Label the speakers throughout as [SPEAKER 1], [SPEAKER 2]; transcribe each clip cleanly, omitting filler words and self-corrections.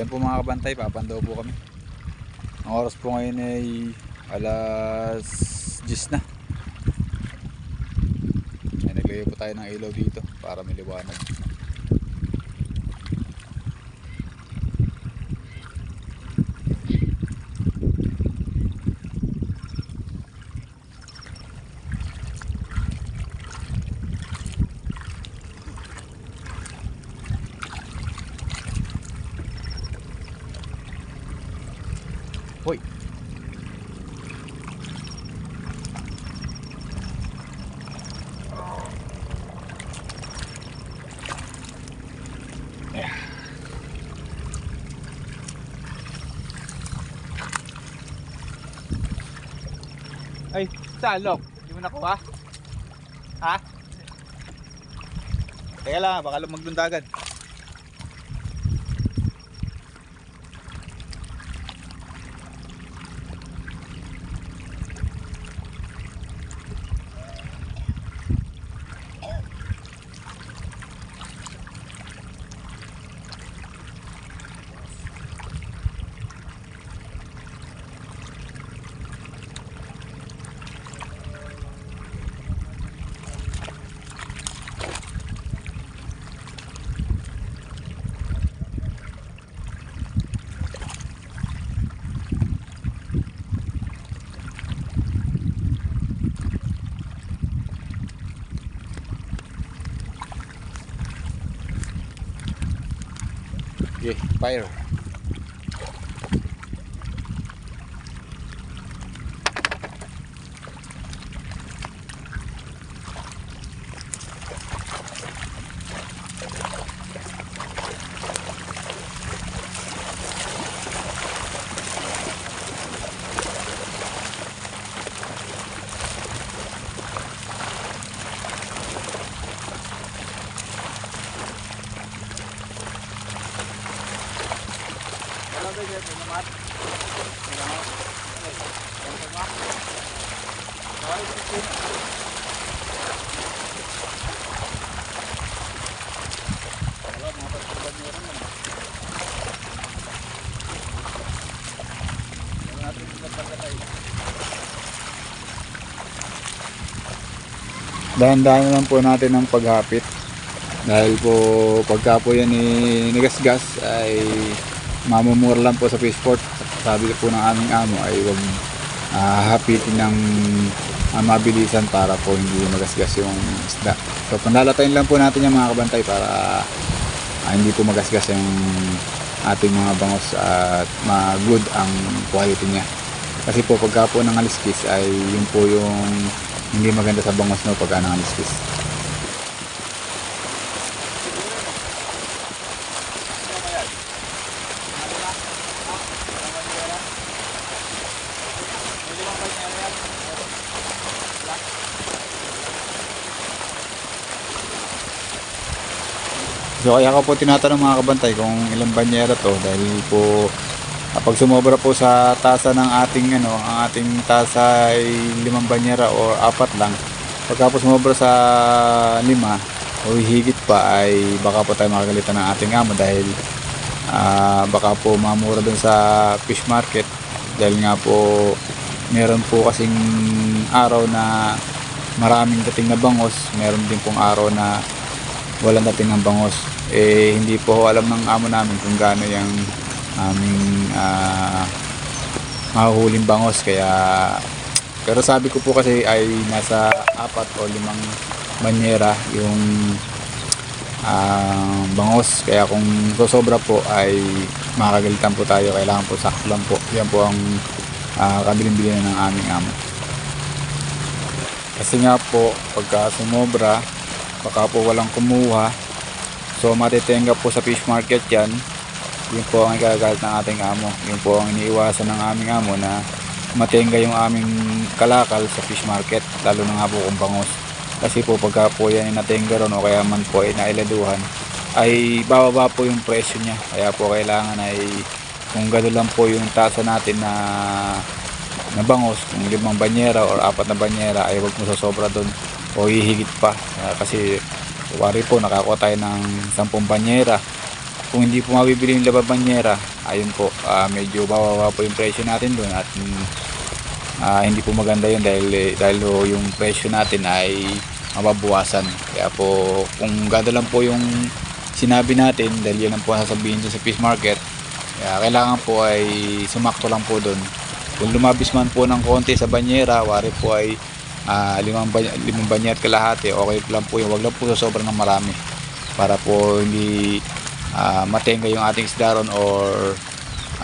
[SPEAKER 1] po mga kabantay, papandaw po kami. Ang oras po ngayon ay alas 10 na. Ay, naglagay po tayo ng ilaw dito para may liwanag. Hoy. Ay, salok. Hindi mo nakuha? Ha? Teka lang, baka lumagdundagan. Okay, fire. Dahan-dahan lang po natin ang paghapit dahil po pagka po yan nigasgas ay mamumura lang po sa fishport. Sabi po ng aming amo ay huwag hapitin ng mabilisan para po hindi magasgas yung isda. So panlalatayin lang po natin yung mga kabantay para hindi po magasgas yung ating mga bangos at ma-good ang quality niya. Kasi po pagka po ng aliskis ay yun po yung hindi maganda sa bangos no pagka ng aliskis. So kaya ko po tinatanong mga kabantay kung ilang banyera to dahil po pag sumobra po sa tasa ng ating ang ating tasa ay 5 banyera o 4 lang. Pagka po sumobra sa 5 o higit pa ay baka po tayo makagalitan ng ating amo dahil baka po mamura dun sa fish market dahil nga po meron po kasing araw na maraming dating na bangos, meron din pong araw na walang dating ng bangos. Hindi po alam ng amo namin kung gaano yung aming mahuhuling bangos pero sabi ko po kasi ay nasa 4 o 5 banyera yung bangos, kaya kung sobra po ay makakagalitan po tayo. Kailangan po sakto lang po, yan po ang kabilin-bilin ng aming amo kasi nga po pagka sumobra baka po walang kumuha, so matitenga po sa fish market yan. Yun po ang igagalit ng ating amo, yun po ang iniiwasan ng aming amo na matenga yung aming kalakal sa fish market, lalo na nga po kung bangos. Kasi po pagka po yan natenga ron o kaya man po ay nailaduhan ay bababa po yung presyo niya, kaya po kailangan ay kung gano'n lang po yung tasa natin na bangos, kung 5 banyera o 4 na banyera ay huwag mo sasobra doon o hihigit pa kasi wari po nakakuha tayo ng 10 banyera kung hindi po mabibili yung lavabanyera, ayun po, medyo bababa po yung presyo natin doon at hindi po maganda yun dahil yung presyo natin ay mababawasan. Kaya po kung ganda lang po yung sinabi natin, dahil yun ang po sasabihin sa fish market, kaya kailangan po ay sumakto lang po doon. Kung lumabis man po ng konti sa banyera, wari po ay limang banyera at kalahati, okay lang po yun. Wag lang po sobrang ng marami para po hindi matenga yung ating isda ron or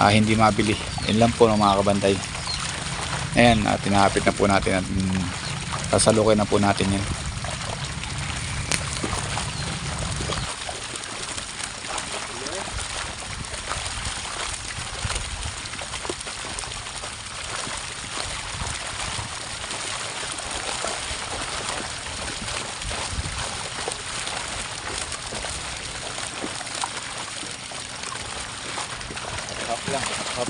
[SPEAKER 1] hindi mabili. Yun lang po ng mga kabantay. Ayan, tinahapit na po natin at sasalukin na po natin yan. Hop lang, hop.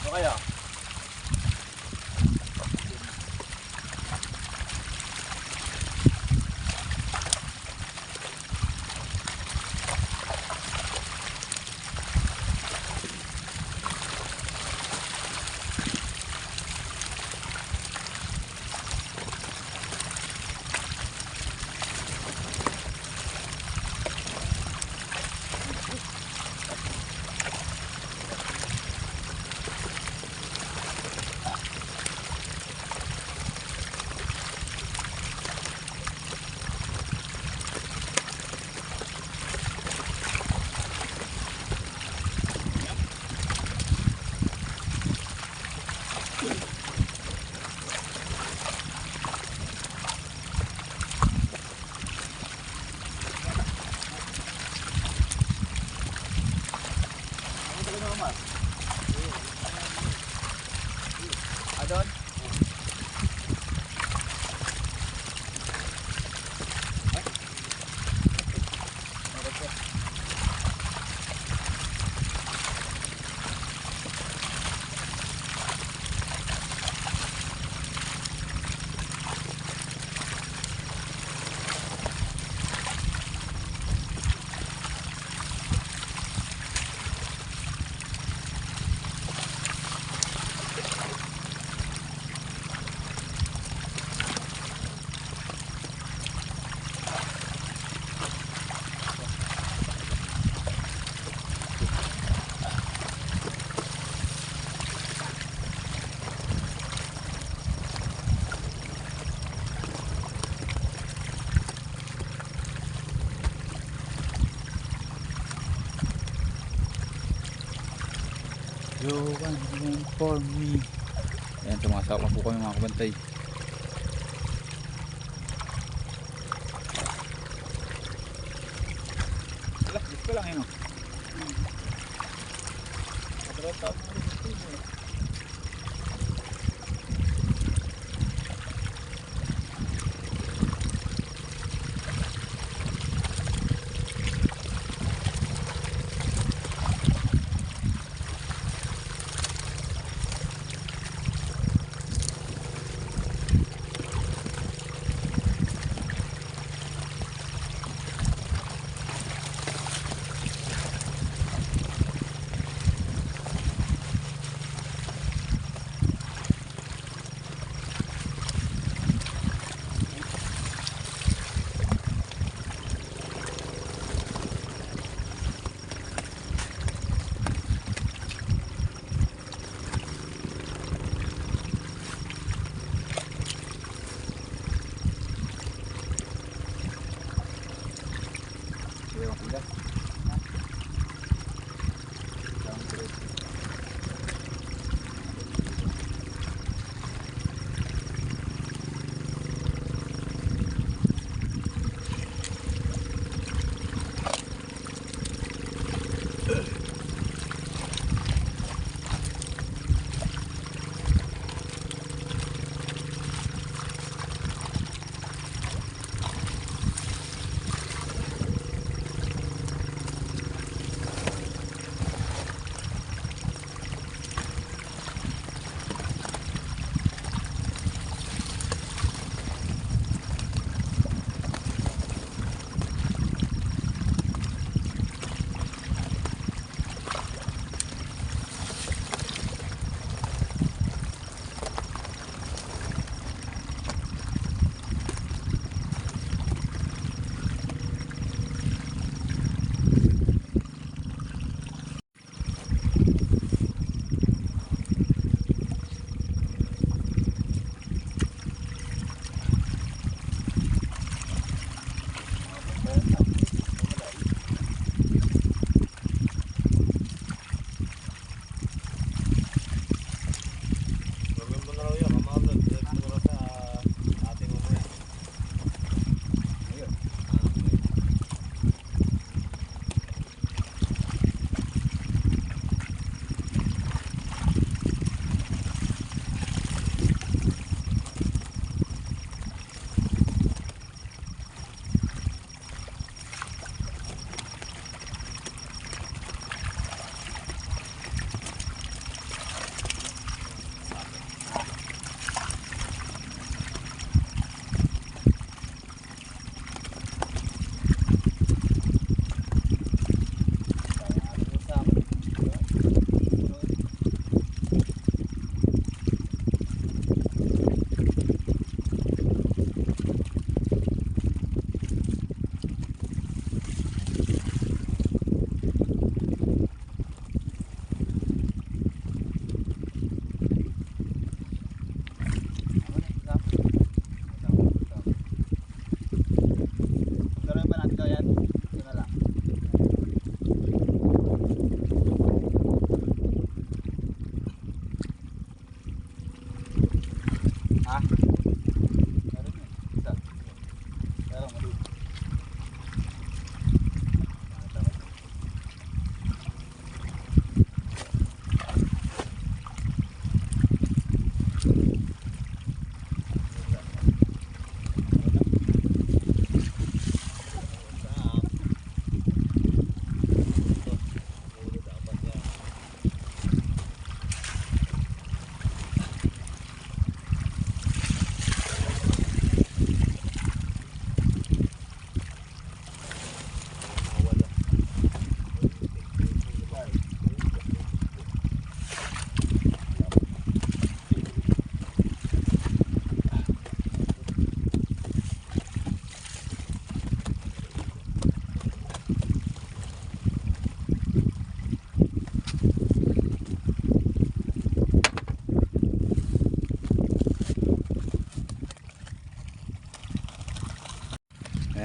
[SPEAKER 1] Ano kaya? You want one for me. Ayan, sumasak lang po kami mga kabantay. Gusto lang yun o. Kadrata mo rin ito mo.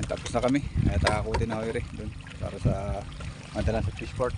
[SPEAKER 1] Tapos na kami. Ay takakutin na ako doon para sa madalan sa fishport.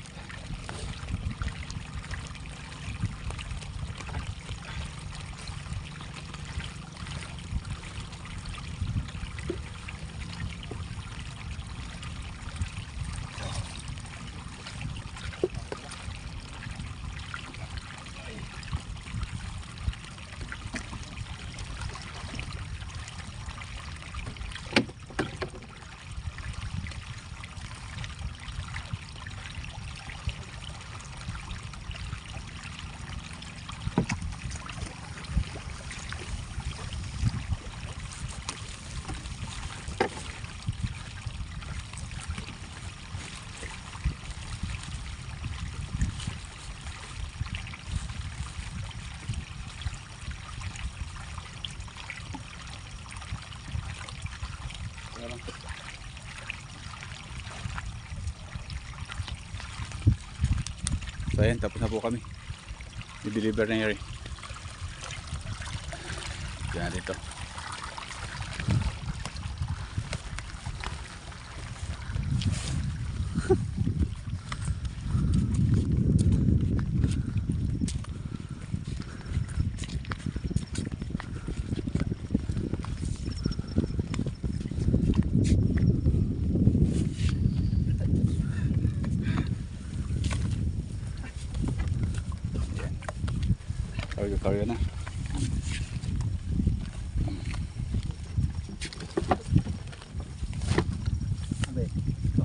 [SPEAKER 1] So ayan, tapos na po kami. I-deliver na yun. Diyan dito. Karga na.
[SPEAKER 2] Abe, ito.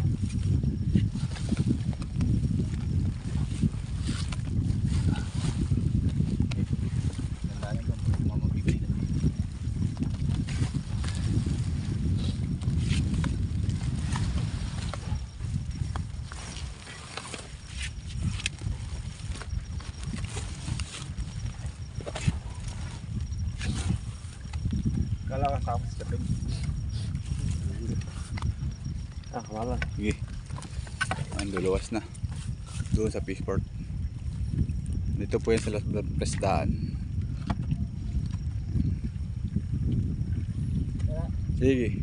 [SPEAKER 2] Landanan lang po kung mamabibili na. Kala ka tapos ka rin. Wala.
[SPEAKER 1] Sige. Ayan, luluwas na. Doon sa fishport. Dito po yan sa prestaan. Sige.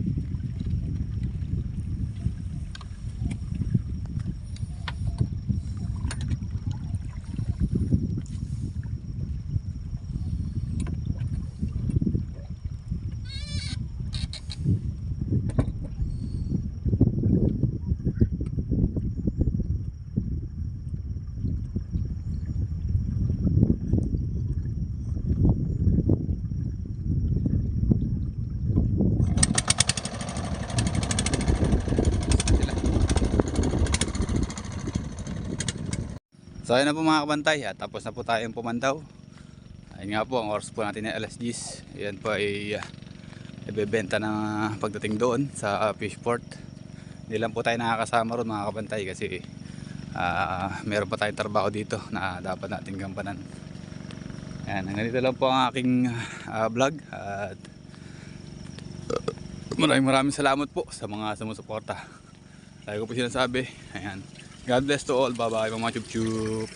[SPEAKER 1] So ayun na po mga kabantay, tapos na po tayong pumandaw. Ayun nga po, ang oras po natin ay alas 10. Ayan po ay ibebenta na pagdating doon sa fishport. Hindi lang po tayo nakakasama ron mga kabantay kasi meron pa tayong trabaho dito na dapat natin gampanan. Ayan, ganito lang po ang aking vlog at maraming salamat po sa mga sumusuporta. Lagi ko po sinasabi, ayan, God bless to all, bye bye mga chup chup.